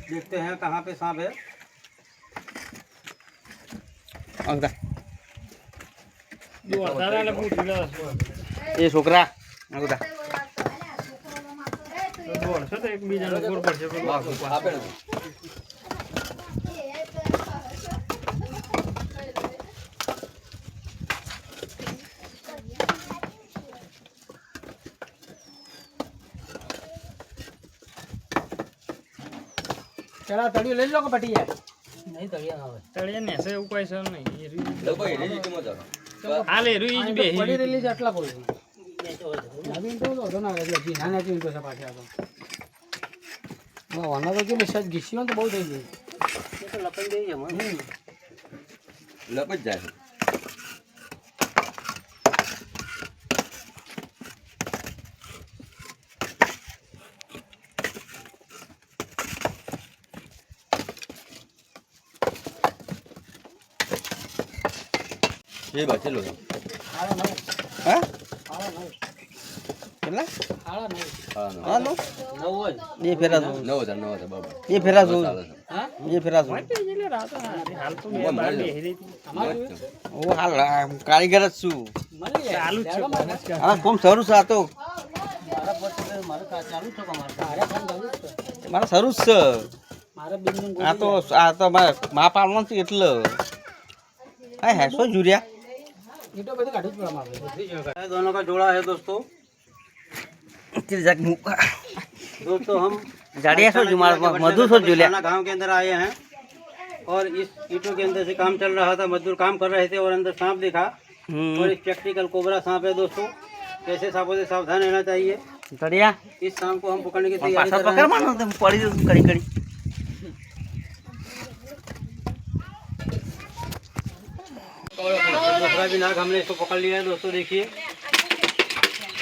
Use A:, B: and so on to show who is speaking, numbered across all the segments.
A: देखते हैं कहाँ पे सांप है।
B: ये छोकरा
A: चला तड़ियो ले लो के पटी है।
C: नहीं तड़िया ना
D: તળિયા ને છે એવું કઈ છે નહીં
B: લોકો એ રેજી કેમ જાવ
D: હાલે રૂઈ જ બે
A: पड़ी रिलीज अटला कोई नवीन तो ना એટલે જી નાના જી તો પાછા તો વાના તો કે મેસેજ ગીસ્યો તો બહુ થઈ ગઈ
C: ये तो लपन दे है मन
B: લપજ જાય ये बच्चे लोग
A: આળા નહીં
B: हैं
A: આળા નહીં
B: કેટલા
A: આળા નહીં
B: હા
A: હા નો
C: नौ है
B: બે ફેરા જો
A: 9000
B: બાબા
A: બે ફેરા જો હા
B: બે ફેરા જો
D: એટલે રાત હાલ તો મેં બહાર બેહી રહી હતી
A: અમાર
B: ઓ હાલ કારીગર જ છું
A: મળી જાય
D: ચાલુ જ છે
B: આ કોમ શરૂ છે આ તો
A: મારા પર મારું કા ચાલુ છે કે મારા હારે ફોન ચાલુ છે
B: મારા શરૂ જ છે
A: મારા બિંદુ
B: આ તો મા પાડવાનું છે એટલે હા હે શું જુરિયા
A: ये तो बड़ी काटी पड़ा मार दोनों का जोड़ा है दोस्तों।
B: तिरजाक मुका
A: दोस्तों हम
B: गाड़िया सो जुमार मधु सो जुलिया
A: गांव के अंदर आए हैं और इस ईंटों के अंदर से काम चल रहा था। मजदूर काम कर रहे थे और अंदर सांप दिखा और इस प्रैक्टिकल कोबरा सांप है दोस्तों। ऐसे सांपों से सावधान रहना चाहिए।
B: गाड़िया
A: इस सांप को हम पकड़ने की तैयारी
B: पासा
A: कर रहे
B: पकड़
A: हैं।
B: मानो तुम पड़ी कड़ी कड़ी
A: दूसरा भी नाग हमने इसको पकड़ लिया है दोस्तों। देखिए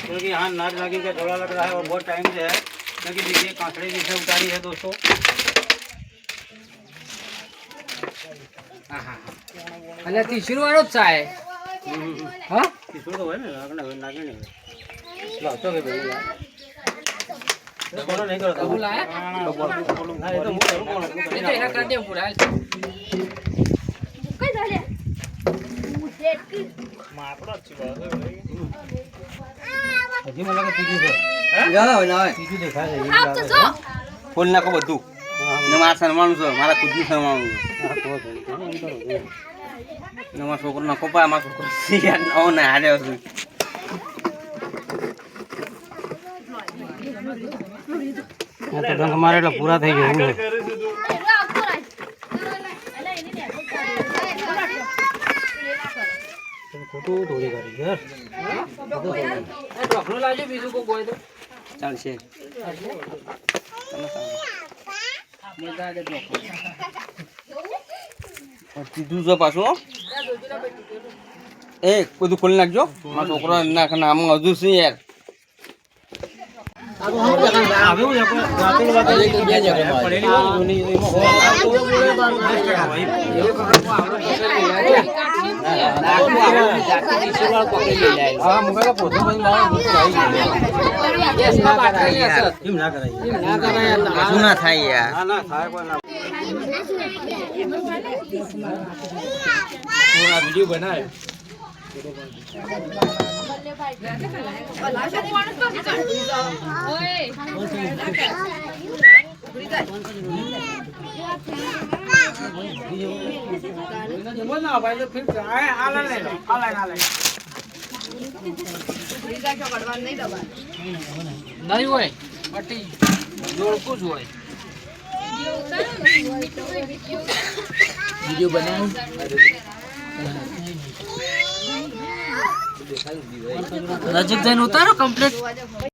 A: क्योंकि यहाँ नाग नागिन का जोड़ा लग रहा है और बहुत टाइम से है क्योंकि देखिए कांकड़े भी से उतारी है दोस्तों।
C: अल्लाह तीसरी वालो चाय हां
A: किशोर तो है ना नागिन है लातो के भाई यार बोलो नहीं करो
C: कबूल आया
A: ना ये तो मुंह करो बोलो
C: ये तो इना कर दे पूरा
D: માપડો જ છે
A: હજી મને લાગે ત્રીજું છે
B: ના ના
A: ત્રીજું દેખાય છે
B: ફૂલ નાખો બધું ને મારા સન્માનું છે મારા ખુદનું સન્માનું છે ને મારા છોકરો નાખો પા મારા છોકરો ઓ ના હાલ્યો છું
A: આ તો ડંખ મારે એટલે પૂરા થઈ ગયું
D: કરું છું તું
A: ખોટું થોડી કરી યાર
C: ए डॉक्टर लाजो बीजू को कोई तो
B: ચાલશે
C: मजा दे डॉक्टर
B: સીધું છે પાછું એ બધું ખોલી નાખજો મારા છોકરો નાખ નામ હજુ છે યાર
A: આવ્યું છે કોઈ રાતુલ વાત
C: બે જગ્યા
A: પડેલી હોય જૂની એમાં હોય હા મુકેલા પોતે પણ મારો આવી ગયો એમ ના કરાય
B: શું ના થાય યાર
A: ના ના થાય કોઈ ના
D: આ વિડિયો બનાવ્યો
A: बोल ना भाई तो फिर आला ले लो आला
C: नहीं होय पट्टी जोड़कू ज होय वीडियो बनाओ नजदीक जैन उतारो कंप्लीट